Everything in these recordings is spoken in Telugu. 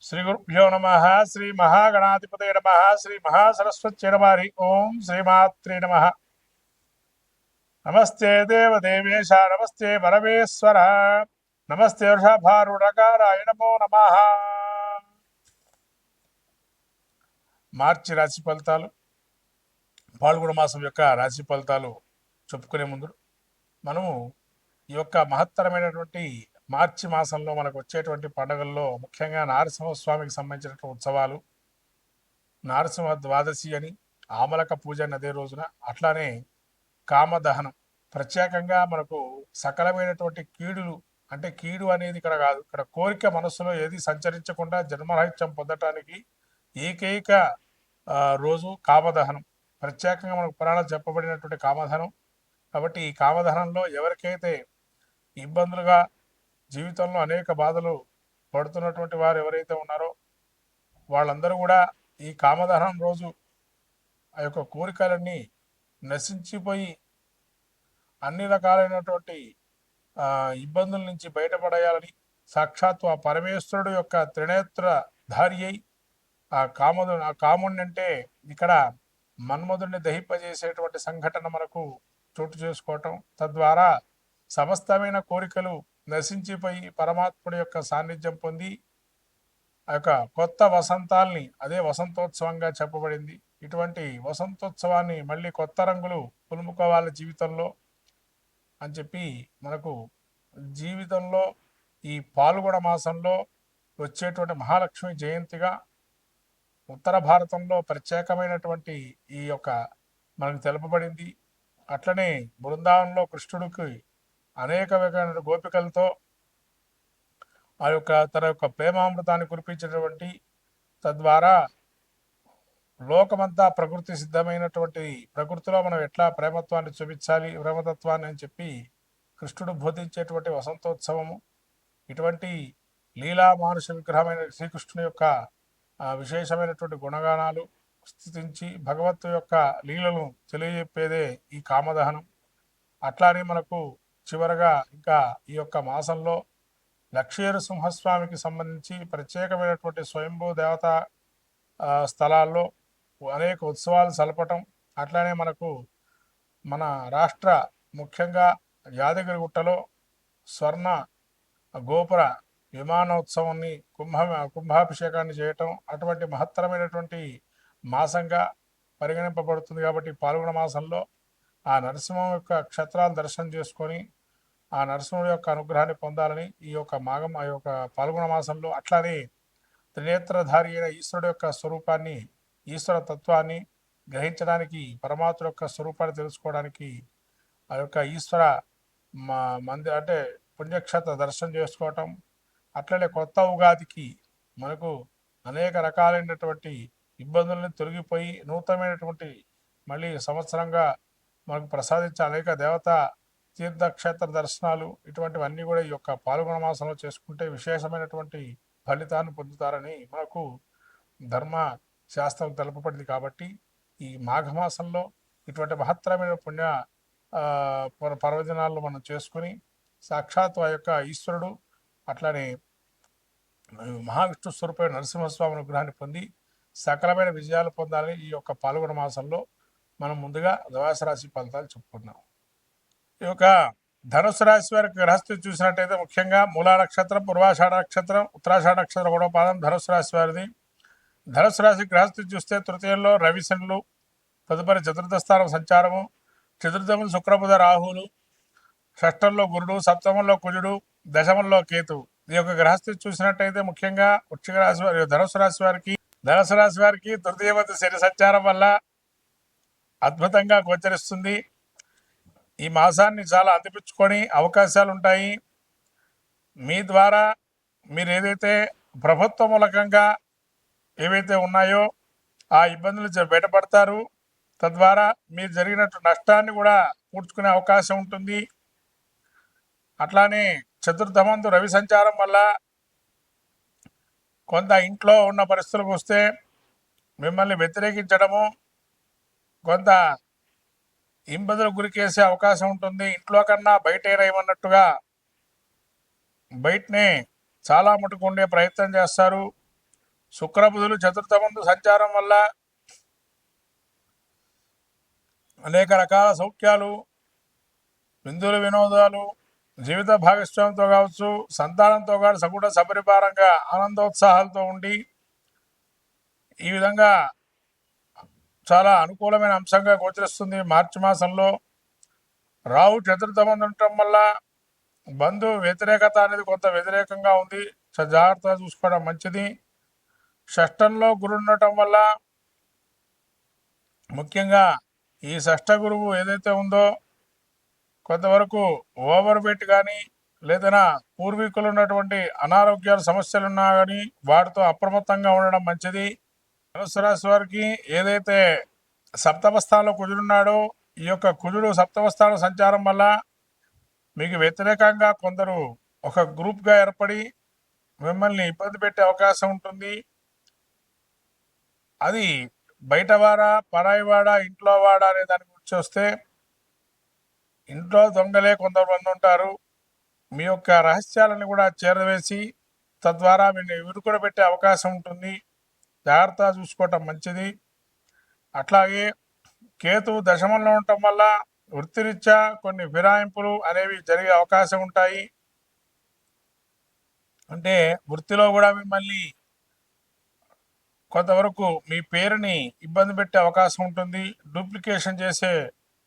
శ్రీ గురుభ్యో నమ. శ్రీ మహాగణాధిపతే నమ. శ్రీ మహాసరస్వత్యై నమః. హరి ఓం శ్రీమాత్రే నమ. నమస్తే దేవదేవేశ, నమస్తే పరమేశ్వర, నమస్తే వృషభారుడకారాయ నమో నమ. మార్చి రాశి ఫలితాలు, పాల్గొన మాసం యొక్క రాశి ఫలితాలు చెప్పుకునే ముందు మనము ఈ యొక్క మహత్తరమైనటువంటి మార్చి మాసంలో మనకు వచ్చేటువంటి పండుగల్లో ముఖ్యంగా నరసింహస్వామికి సంబంధించినటువంటి ఉత్సవాలు, నరసింహ ద్వాదశి అని, ఆమలక పూజ అని అదే రోజున, అట్లానే కామదహనం. ప్రత్యేకంగా మనకు సకలమైనటువంటి కీడులు, అంటే కీడు అనేది ఇక్కడ కాదు, ఇక్కడ కోరిక మనస్సులో ఏది సంచరించకుండా జన్మరహిత్యం పొందటానికి ఏకైక రోజు కామదహనం. ప్రత్యేకంగా మనకు పురాణాలు చెప్పబడినటువంటి కామదహనం. కాబట్టి ఈ కామదహనంలో ఎవరికైతే ఇబ్బందులుగా జీవితంలో అనేక బాధలు పడుతున్నటువంటి వారు ఎవరైతే ఉన్నారో వాళ్ళందరూ కూడా ఈ కామదహనం రోజు ఆ యొక్క కోరికలన్నీ నశించిపోయి అన్ని రకాలైనటువంటి ఇబ్బందుల నుంచి బయటపడేయాలని సాక్షాత్తు ఆ పరమేశ్వరుడు యొక్క త్రినేత్ర ధారి అయి ఆ కాముడిని అంటే ఇక్కడ మన్మధుడిని దహింపజేసేటువంటి సంఘటన మనకు చోటు చేసుకోవటం, తద్వారా సమస్తమైన కోరికలు నశించిపోయి పరమాత్ముడి యొక్క సాన్నిధ్యం పొంది ఆ యొక్క కొత్త వసంతాల్ని, అదే వసంతోత్సవంగా చెప్పబడింది. ఇటువంటి వసంతోత్సవాన్ని మళ్ళీ కొత్త రంగులు పులుముకోవాలి జీవితంలో అని చెప్పి మనకు జీవితంలో ఈ పాల్గొన మాసంలో వచ్చేటువంటి మహాలక్ష్మి జయంతిగా ఉత్తర భారతంలో ప్రత్యేకమైనటువంటి ఈ యొక్క మనకు తెలుపబడింది. అట్లనే బృందావనంలో కృష్ణుడికి అనేక రకమైన గోపికలతో ఆ యొక్క తన యొక్క ప్రేమామృతాన్ని కురిపించినటువంటి, తద్వారా లోకమంతా ప్రకృతి సిద్ధమైనటువంటి ప్రకృతిలో మనం ఎట్లా ప్రేమత్వాన్ని చూపించాలి, ప్రేమతత్వాన్ని అని చెప్పి కృష్ణుడు బోధించేటువంటి వసంతోత్సవము. ఇటువంటి లీలా మానుష విగ్రహమైన శ్రీకృష్ణుని యొక్క విశేషమైనటువంటి గుణగానాలు స్థుతించి భగవత్తు యొక్క లీలను తెలియజెప్పేదే ఈ కామదహనం. అట్లానే మనకు చివరగా ఇంకా ఈ యొక్క మాసంలో లక్ష్మీనరసింహస్వామికి సంబంధించి ప్రత్యేకమైనటువంటి స్వయంభూ దేవత స్థలాల్లో అనేక ఉత్సవాలు జరపటం. అట్లానే మనకు మన రాష్ట్ర ముఖ్యంగా యాదగిరిగుట్టలో స్వర్ణ గోపుర విమానోత్సవాన్ని కుంభాభిషేకాన్ని చేయటం అటువంటి మహత్తరమైనటువంటి మాసంగా పరిగణింపబడుతుంది. కాబట్టి పాల్గొన మాసంలో ఆ నరసింహం యొక్క క్షేత్రాలు దర్శనం చేసుకొని ఆ నరసింహుడి యొక్క అనుగ్రహాన్ని పొందాలని ఈ యొక్క ఆ యొక్క పాల్గొన మాసంలో, అట్లానే త్రినేత్రధారి అయిన ఈశ్వరుడు యొక్క స్వరూపాన్ని, ఈశ్వర తత్వాన్ని గ్రహించడానికి, పరమాత్మ యొక్క స్వరూపాన్ని తెలుసుకోవడానికి ఆ యొక్క ఈశ్వర అంటే పుణ్యక్షేత్ర దర్శనం చేసుకోవటం. అట్లనే కొత్త ఉగాదికి మనకు అనేక రకాలైనటువంటి ఇబ్బందులను తొలగిపోయి నూతనమైనటువంటి మళ్ళీ సంవత్సరంగా మనకు ప్రసాదించే అనేక దేవతా తీర్థక్షేత్ర దర్శనాలు, ఇటువంటివన్నీ కూడా ఈ యొక్క పాల్గొన మాసంలో చేసుకుంటే విశేషమైనటువంటి ఫలితాన్ని పొందుతారని మనకు ధర్మ శాస్త్రం తెలుపబడింది. కాబట్టి ఈ మాఘమాసంలో ఇటువంటి మహత్తరమైన పుణ్య పర్వదినాలను మనం చేసుకుని సాక్షాత్ ఆ యొక్క ఈశ్వరుడు అట్లానే మహావిష్ణు స్వరూపమైన నరసింహస్వామి అనుగ్రహాన్ని పొంది సకలమైన విజయాలు పొందాలని ఈ యొక్క పాల్గొన మాసంలో మనం ముందుగా ద్వాదశ రాశి ఫలితాలు చెప్పుకున్నాం. ఈ యొక్క ధనుసు రాశి వారికి గ్రహస్థితి చూసినట్టయితే ముఖ్యంగా మూలా నక్షత్రం, పూర్వాషాఢ నక్షత్రం, ఉత్తరాషాఢ నక్షత్రం 1వ పాదం ధనుసు రాశి వారిది. ధనుసు రాశి గ్రహస్థితి చూస్తే తృతీయంలో రవిశనులు, తదుపరి చతుర్థ స్థానం సంచారము, చతుర్థములు శుక్రబుధ రాహువులు, షష్టంలో గురుడు, సప్తమంలో కుజుడు, దశమంలో కేతు. ఈ యొక్క గ్రహస్థితి చూసినట్టయితే ముఖ్యంగా వృశ్చిక రాశి వారి ధనుసు రాశి వారికి తృతీయవతి శని సంచారం వల్ల అద్భుతంగా గోచరిస్తుంది. ఈ మాసాన్ని చాలా అందిపుచ్చుకొని అవకాశాలు ఉంటాయి. మీ ద్వారా మీరు ఏదైతే ప్రభుత్వ మూలకంగా ఏవైతే ఉన్నాయో ఆ ఇబ్బందులు బయటపడతారు. తద్వారా మీరు జరిగినట్టు నష్టాన్ని కూడా పూడ్చుకునే అవకాశం ఉంటుంది. అట్లానే చతుర్థమందు రవి సంచారం వల్ల కొంత ఇంట్లో ఉన్న పరిస్థితులకు వస్తే మిమ్మల్ని వ్యతిరేకించడము, కొంత ఇబ్బందులకు గురికేసే అవకాశం ఉంటుంది. ఇంట్లో కన్నా బయటనే చాలా మటుకు ఉండే ప్రయత్నం చేస్తారు. శుక్రబుధులు చతుర్థమందు సంచారం వల్ల అనేక రకాల సౌఖ్యాలు, విందులు, వినోదాలు, జీవిత భాగస్వామితో కావచ్చు, సంతానంతో కాదు సగుణ సపరిపారంగా ఆనందోత్సాహాలతో ఉండి ఈ విధంగా చాలా అనుకూలమైన అంశంగా గోచరిస్తుంది. మార్చి మాసంలో రాహు చతుర్థమందు ఉండటం వల్ల బంధు వ్యతిరేకత అనేది కొంత వ్యతిరేకంగా ఉంది, జాగ్రత్తగా చూసుకోవడం మంచిది. షష్టంలో గురు ఉండటం వల్ల ముఖ్యంగా ఈ షష్ఠ గురువు ఏదైతే ఉందో కొంతవరకు ఓవర్ వెయిట్ కానీ లేదా పూర్వీకులు ఉన్నటువంటి అనారోగ్యాల సమస్యలున్నా కానీ వాటితో అప్రమత్తంగా ఉండడం మంచిది. ధనుసు రాశి వారికి ఏదైతే సప్తమ స్థానంలో కుజుడున్నాడో ఈ యొక్క కుజుడు సప్తమ స్థానం సంచారం వల్ల మీకు వ్యతిరేకంగా కొందరు ఒక గ్రూప్గా ఏర్పడి మిమ్మల్ని ఇబ్బంది పెట్టే అవకాశం ఉంటుంది. అది బయటవాడా, పరాయివాడా, ఇంట్లో వాడా అనే దాని గురించి వస్తే ఇంట్లో దొంగలే కొంతమంది ఉంటారు. మీ యొక్క రహస్యాలను కూడా చేరవేసి తద్వారా మీరు ఇరుకుడ పెట్టే అవకాశం ఉంటుంది. జాగ్రత్తగా చూసుకోవటం మంచిది. అట్లాగే కేతువు దశమంలో ఉండటం వల్ల వృత్తిరీత్యా కొన్ని ఫిరాయింపులు అనేవి జరిగే అవకాశం ఉంటాయి. అంటే వృత్తిలో కూడా మిమ్మల్ని కొంతవరకు మీ పేరుని ఇబ్బంది పెట్టే అవకాశం ఉంటుంది, డూప్లికేషన్ చేసే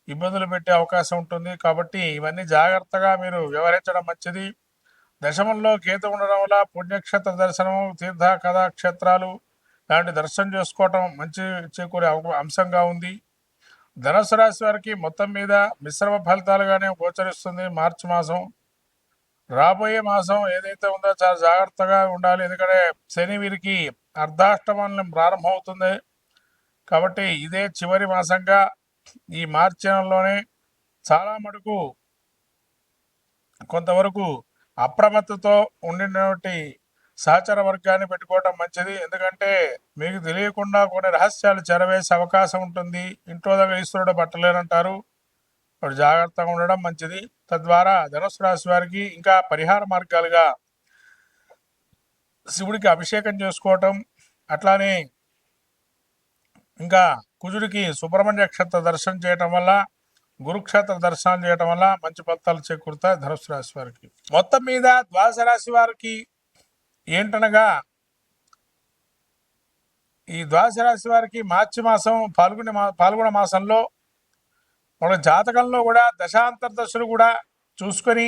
ఇబ్బందులు పెట్టే అవకాశం ఉంటుంది. కాబట్టి ఇవన్నీ జాగ్రత్తగా మీరు వ్యవహరించడం మంచిది. దశమంలో కేతు ఉండడం వల్ల పుణ్యక్షేత్ర దర్శనం, తీర్థ కథాక్షేత్రాలు లాంటి దర్శనం చేసుకోవటం మంచి చేకూరే అంశంగా ఉంది. ధనుసు రాశి వారికి మొత్తం మీద మిశ్రమ ఫలితాలుగానే గోచరిస్తుంది. మార్చి మాసం రాబోయే మాసం ఏదైతే ఉందో చాలా జాగ్రత్తగా ఉండాలి. ఎందుకంటే శని వీరికి అర్ధాష్టమం ప్రారంభమవుతుంది కాబట్టి ఇదే చివరి మాసంగా ఈ మార్చి నెలలోనే చాలా మటుకు కొంతవరకు అప్రమత్తతో ఉండినటువంటి సహచర వర్గాన్ని పెట్టుకోవటం మంచిది. ఎందుకంటే మీకు తెలియకుండా కొన్ని రహస్యాలు చెరవేసే అవకాశం ఉంటుంది. ఇంట్లో దగ్గర ఈశ్వరుడు పట్టలేనంటారు, ఇప్పుడు జాగ్రత్తగా ఉండడం మంచిది. తద్వారా ధనుసు రాశి వారికి ఇంకా పరిహార మార్గాలుగా శివుడికి అభిషేకం చేసుకోవటం, అట్లానే ఇంకా కుజుడికి సుబ్రహ్మణ్య క్షేత్ర దర్శనం చేయటం వల్ల, గురుక్షేత్ర దర్శనం చేయటం వల్ల మంచి ఫలితాలు చేకూరుతాయి ధనుసు రాశి వారికి. మొత్తం మీద ద్వాదశ రాశి వారికి ఏంటనగా ఈ ద్వాదశ రాశి వారికి మార్చి మాసం పాల్గొన మాసంలో మన జాతకంలో కూడా దశాంతర దశలు కూడా చూసుకొని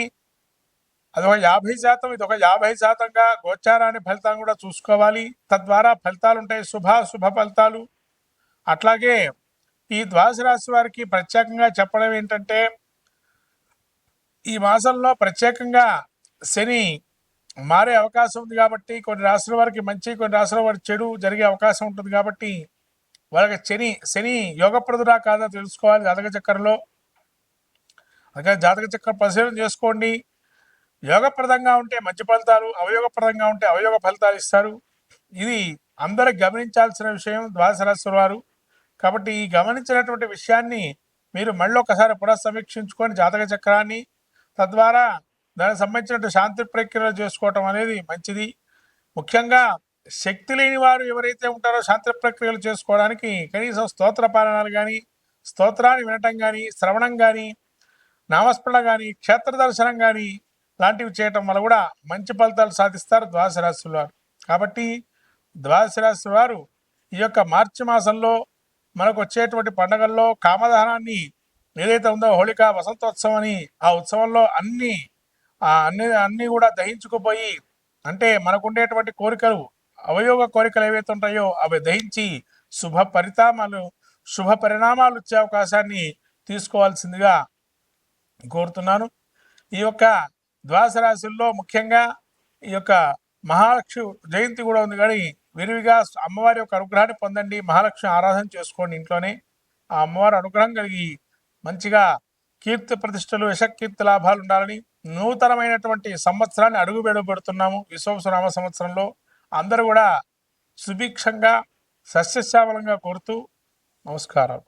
అదొక 50%, ఇదొక 50%గా గోచారాన్ని ఫలితాన్ని కూడా చూసుకోవాలి. తద్వారా ఫలితాలు ఉంటాయి, శుభ ఫలితాలు. అట్లాగే ఈ ద్వాదశ రాశి వారికి ప్రత్యేకంగా చెప్పడం ఏంటంటే ఈ మాసంలో ప్రత్యేకంగా శని మారే అవకాశం ఉంది కాబట్టి కొన్ని రాశుల వారికి మంచి, కొన్ని రాశుల వారికి చెడు జరిగే అవకాశం ఉంటుంది. కాబట్టి వాళ్ళకి శని యోగప్రదురా కాదా తెలుసుకోవాలి జాతక చక్రంలో. అందుకని జాతక చక్రం పరిశీలన చేసుకోండి. యోగప్రదంగా ఉంటే మంచి ఫలితాలు, అవయోగప్రదంగా ఉంటే అవయోగ ఫలితాలు ఇస్తారు. ఇది అందరూ గమనించాల్సిన విషయం ద్వాదశ రాశి వారు. కాబట్టి ఈ గమనించినటువంటి విషయాన్ని మీరు మళ్ళీ ఒకసారి పునఃసమీక్షించుకొని జాతక చక్రాన్ని, తద్వారా దానికి సంబంధించిన శాంతి ప్రక్రియలు చేసుకోవటం అనేది మంచిది. ముఖ్యంగా శక్తి లేని వారు ఎవరైతే ఉంటారో శాంతి ప్రక్రియలు చేసుకోవడానికి కనీసం స్తోత్ర పారాయణాలు కానీ, స్తోత్రాన్ని వినటం కానీ, శ్రవణం కానీ, నామస్మరణ కానీ, క్షేత్ర దర్శనం కానీ లాంటివి చేయటం వల్ల కూడా మంచి ఫలితాలు సాధిస్తారు ద్వాదశ రాశి వారు. కాబట్టి ద్వాదశ రాశి వారు ఈ యొక్క మార్చి మాసంలో మనకు వచ్చేటువంటి పండుగల్లో కామదహనాన్ని ఏదైతే ఉందో హోళిక వసంతోత్సవం అని, ఆ ఉత్సవంలో అన్ని కూడా దహించుకుపోయి, అంటే మనకు ఉండేటువంటి కోరికలు, అవయోగ కోరికలు ఏవైతే ఉంటాయో అవి దహించి శుభ పరిణామాలు వచ్చే అవకాశాన్ని తీసుకోవాల్సిందిగా కోరుతున్నాను. ఈ యొక్క ద్వాదశ రాశుల్లో ముఖ్యంగా ఈ యొక్క మహాలక్ష్మి జయంతి కూడా ఉంది. కానీ విరివిగా అమ్మవారి యొక్క అనుగ్రహాన్ని పొందండి, మహాలక్ష్మి ఆరాధన చేసుకోండి ఇంట్లోనే. ఆ అమ్మవారి అనుగ్రహం కలిగి మంచిగా కీర్తి ప్రతిష్టలు, యశకీర్తి లాభాలు ఉండాలని నూతనమైనటువంటి సంవత్సరాన్ని అడుగుబెడుగు పెడుతున్నాము. విశ్వావసునామ సంవత్సరంలో అందరూ కూడా సుభిక్షంగా సస్యశ్యామలంగా కోరుతూ నమస్కారాలు.